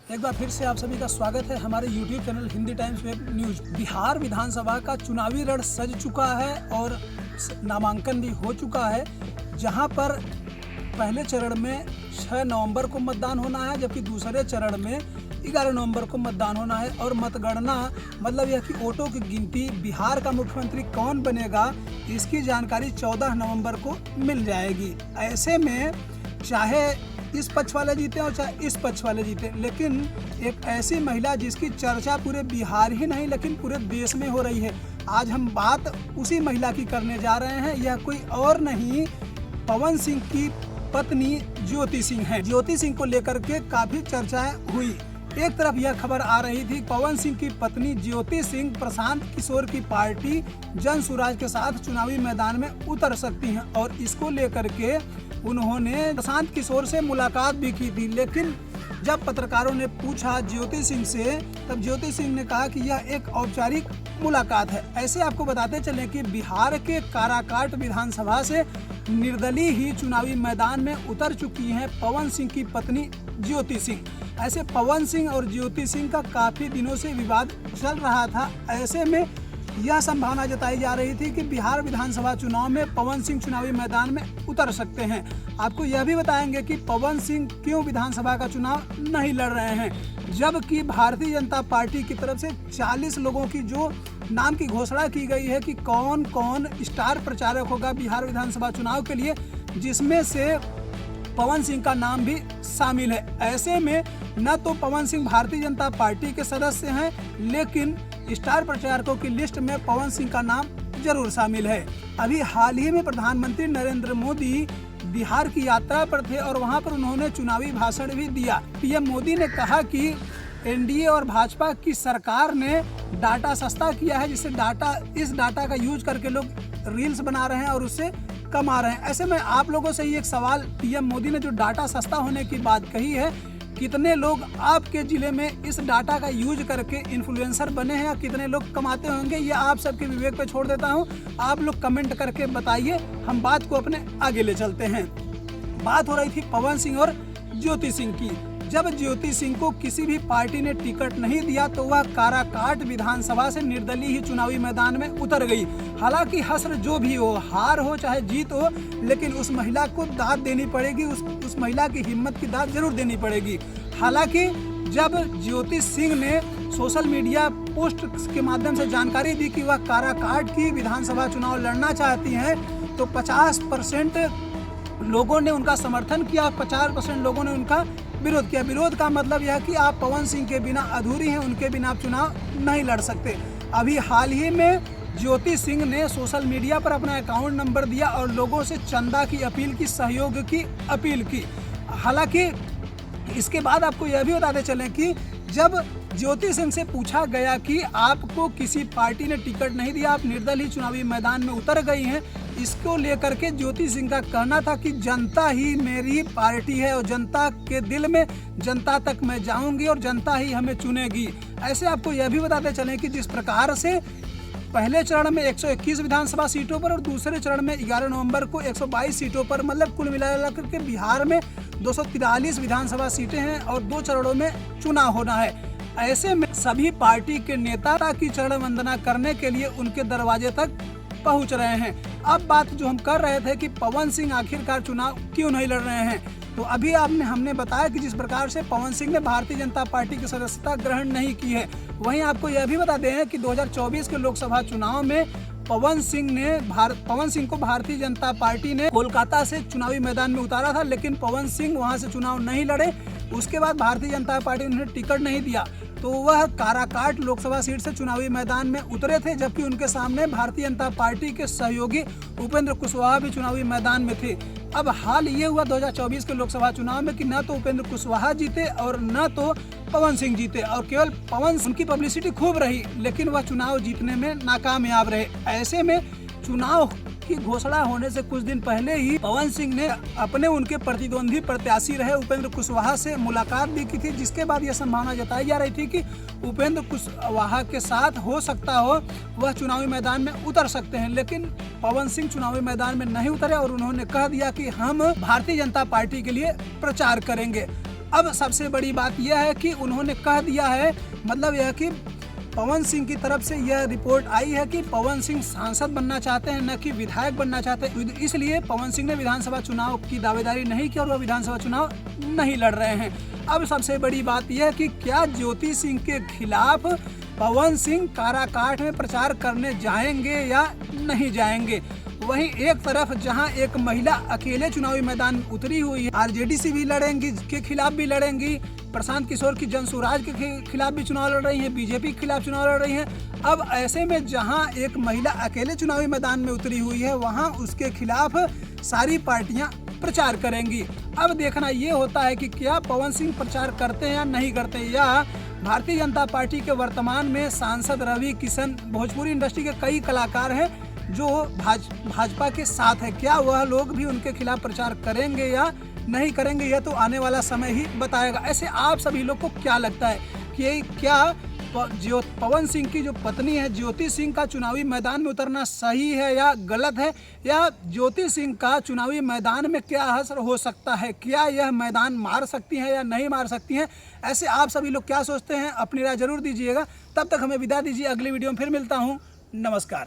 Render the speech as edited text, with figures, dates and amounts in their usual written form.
एक बार फिर से आप सभी का स्वागत है हमारे YouTube channel Hindi Times Web News. Bihar विधानसभा का चुनावी रण सज चुका है और नामांकन भी हो चुका है, जहां पर पहले चरण में 6 नवंबर को मतदान होना है, जबकि दूसरे चरण में 11 नवंबर को मतदान होना है। और मतगणना मतलब यह कि वोटों की गिनती, बिहार का मुख्यमंत्री कौन बनेगा, इसकी जानकारी 14 नवंबर को मिल जाएगी। ऐसे में चाहे इस पक्ष वाले जीते और चाहे इस पक्ष वाले जीते, लेकिन एक ऐसी महिला जिसकी चर्चा पूरे बिहार ही नहीं लेकिन पूरे देश में हो रही है, आज हम बात उसी महिला की करने जा रहे हैं। यह कोई और नहीं, पवन सिंह की पत्नी ज्योति सिंह है। ज्योति सिंह को लेकर के काफी चर्चाएं हुई। एक तरफ यह खबर आ रही थी पवन सिंह की पत्नी ज्योति सिंह प्रशांत किशोर की पार्टी जन सुराज के साथ चुनावी मैदान में उतर सकती हैं, और इसको लेकर के उन्होंने प्रशांत किशोर से मुलाकात भी की थी। लेकिन जब पत्रकारों ने पूछा ज्योति सिंह से, तब ज्योति सिंह ने कहा कि यह एक औपचारिक मुलाकात है। ऐसे आपको बताते चलें कि बिहार के काराकाट विधानसभा से निर्दलीय ही चुनावी मैदान में उतर चुकी हैं पवन सिंह की पत्नी ज्योति सिंह। ऐसे पवन सिंह और ज्योति सिंह का काफी दिनों से विवाद चल रहा था। ऐसे में यह संभावना जताई जा रही थी कि बिहार विधानसभा चुनाव में पवन सिंह चुनावी मैदान में उतर सकते हैं। आपको यह भी बताएंगे कि पवन सिंह क्यों विधानसभा का चुनाव नहीं लड़ रहे हैं, जबकि भारतीय जनता पार्टी की तरफ से 40 लोगों की जो नाम की घोषणा की गई है कि कौन कौन स्टार प्रचारक होगा बिहार विधानसभा चुनाव के लिए, जिसमें से पवन सिंह का नाम भी शामिल है। ऐसे में न तो पवन सिंह भारतीय जनता पार्टी के सदस्य हैं, लेकिन स्टार प्रचारकों की लिस्ट में पवन सिंह का नाम जरूर शामिल है। अभी हाल ही में प्रधानमंत्री नरेंद्र मोदी बिहार की यात्रा पर थे और वहां पर उन्होंने चुनावी भाषण भी दिया। पीएम मोदी ने कहा कि एनडीए और भाजपा की सरकार ने डाटा सस्ता किया है, जिससे इस डाटा का यूज करके लोग रील्स बना रहे हैं और उससे कमा रहे हैं। ऐसे में आप लोगों से ही एक सवाल, पीएम मोदी ने जो डाटा सस्ता होने की बात कही है, कितने लोग आपके जिले में इस डाटा का यूज करके इन्फ्लुएंसर बने हैं या कितने लोग कमाते होंगे, ये आप सबके विवेक पे छोड़ देता हूं। आप लोग कमेंट करके बताइए, हम बात को अपने आगे ले चलते हैं। बात हो रही थी पवन सिंह और ज्योति सिंह की। जब ज्योति सिंह को किसी भी पार्टी ने टिकट नहीं दिया तो वह काराकाट विधानसभा से निर्दलीय ही चुनावी मैदान में उतर गई। हालांकि हश्र जो भी हो, हार हो चाहे जीत हो, लेकिन उस महिला को दाद देनी पड़ेगी, उस महिला की हिम्मत की दाद जरूर देनी पड़ेगी। हालांकि जब ज्योति सिंह ने सोशल मीडिया पोस्ट के माध्यम से जानकारी दी कि वह काराकाट की विधानसभा चुनाव लड़ना चाहती हैं, तो 50% लोगों ने उनका समर्थन किया, 50% लोगों ने उनका विरोध किया। विरोध का मतलब यह कि आप पवन सिंह के बिना अधूरी हैं, उनके बिना आप चुनाव नहीं लड़ सकते। अभी हाल ही में ज्योति सिंह ने सोशल मीडिया पर अपना अकाउंट नंबर दिया और लोगों से चंदा की अपील की, सहयोग की अपील की। हालांकि इसके बाद आपको यह भी बताते चलें कि जब ज्योति सिंह से पूछा गया कि आपको किसी पार्टी ने टिकट नहीं दिया, आप निर्दलीय चुनावी मैदान में उतर गई हैं, इसको लेकर के ज्योति सिंह का कहना था कि जनता ही मेरी पार्टी है और जनता के दिल में जनता तक मैं जाऊंगी और जनता ही हमें चुनेगी। ऐसे आपको यह भी बताते चलें कि जिस प्रकार से पहले चरण में 121 विधानसभा सीटों पर और दूसरे चरण में 11 नवंबर को 122 सीटों पर, मतलब कुल मिलाकर के बिहार में 243 विधानसभा सीटें हैं और 2 चरणों में चुनाव होना है। ऐसे में सभी पार्टी के नेता की चरण वंदना करने के लिए उनके दरवाजे तक पहुंच रहे हैं। अब बात जो हम कर रहे थे कि पवन सिंह आखिरकार चुनाव क्यों नहीं लड़ रहे हैं, तो अभी हमने बताया कि जिस प्रकार से पवन सिंह ने भारतीय जनता पार्टी की सदस्यता ग्रहण नहीं की है, वहीं आपको यह भी बता दें कि 2024 के लोकसभा चुनाव में पवन सिंह को भारतीय जनता पार्टी ने कोलकाता से चुनावी मैदान में उतारा था, लेकिन पवन सिंह वहां से चुनाव नहीं लड़े। उसके बाद भारतीय जनता पार्टी ने उन्हें टिकट नहीं दिया, तो वह काराकाट लोकसभा सीट से चुनावी मैदान में उतरे थे, जबकि उनके सामने भारतीय जनता पार्टी के सहयोगी उपेंद्र कुशवाहा भी चुनावी मैदान में थे। अब हाल ये हुआ 2024 के लोकसभा चुनाव में कि न तो उपेंद्र कुशवाहा जीते और न तो पवन सिंह जीते, और केवल पवन सिंह की पब्लिसिटी खूब रही, लेकिन वह चुनाव जीतने में नाकामयाब रहे। ऐसे में चुनाव की घोषणा होने से कुछ दिन पहले ही पवन सिंह ने अपने उनके प्रतिद्वंदी प्रत्याशी रहे उपेंद्र कुशवाहा से मुलाकात भी की थी, जिसके बाद यह संभावना जताई जा रही थी कि उपेंद्र कुशवाहा के साथ हो सकता हो वह चुनावी मैदान में उतर सकते हैं। लेकिन पवन सिंह चुनावी मैदान में नहीं उतरे और उन्होंने कह दिया कि हम भारतीय जनता पार्टी के लिए प्रचार करेंगे। अब सबसे बड़ी बात यह है कि उन्होंने कह दिया है, मतलब यह कि पवन सिंह की तरफ से यह रिपोर्ट आई है कि पवन सिंह सांसद बनना चाहते हैं, न कि विधायक बनना चाहते हैं। इसलिए पवन सिंह ने विधानसभा चुनाव की दावेदारी नहीं की और वह विधानसभा चुनाव नहीं लड़ रहे हैं। अब सबसे बड़ी बात यह है कि क्या ज्योति सिंह के खिलाफ पवन सिंह काराकाट में प्रचार करने जाएंगे या नहीं जाएंगे। वहीं एक तरफ जहां एक महिला अकेले चुनावी मैदान में उतरी हुई है, आरजेडी से भी लड़ेंगी, के खिलाफ भी लड़ेंगी, प्रशांत किशोर की जनसुराज के खिलाफ भी चुनाव लड़ रही हैं, बीजेपी के खिलाफ चुनाव लड़ रही हैं। अब ऐसे में जहां एक महिला अकेले चुनावी मैदान में उतरी हुई है, वहां उसके खिलाफ सारी पार्टियां प्रचार करेंगी। अब देखना ये होता है कि क्या पवन सिंह प्रचार करते हैं या नहीं करते, या भारतीय जनता पार्टी के वर्तमान में सांसद रवि किशन, भोजपुरी इंडस्ट्री के कई कलाकार हैं जो भाजपा के साथ है, क्या वह लोग भी उनके खिलाफ प्रचार करेंगे या नहीं करेंगे, यह तो आने वाला समय ही बताएगा। ऐसे आप सभी लोग को क्या लगता है कि क्या पवन सिंह की जो पत्नी है ज्योति सिंह का चुनावी मैदान में उतरना सही है या गलत है, या ज्योति सिंह का चुनावी मैदान में क्या असर हो सकता है, क्या यह मैदान मार सकती हैं या नहीं मार सकती हैं। ऐसे आप सभी लोग क्या सोचते हैं, अपनी राय जरूर दीजिएगा। तब तक हमें विदा दीजिए, अगली वीडियो में फिर मिलता हूँ। नमस्कार।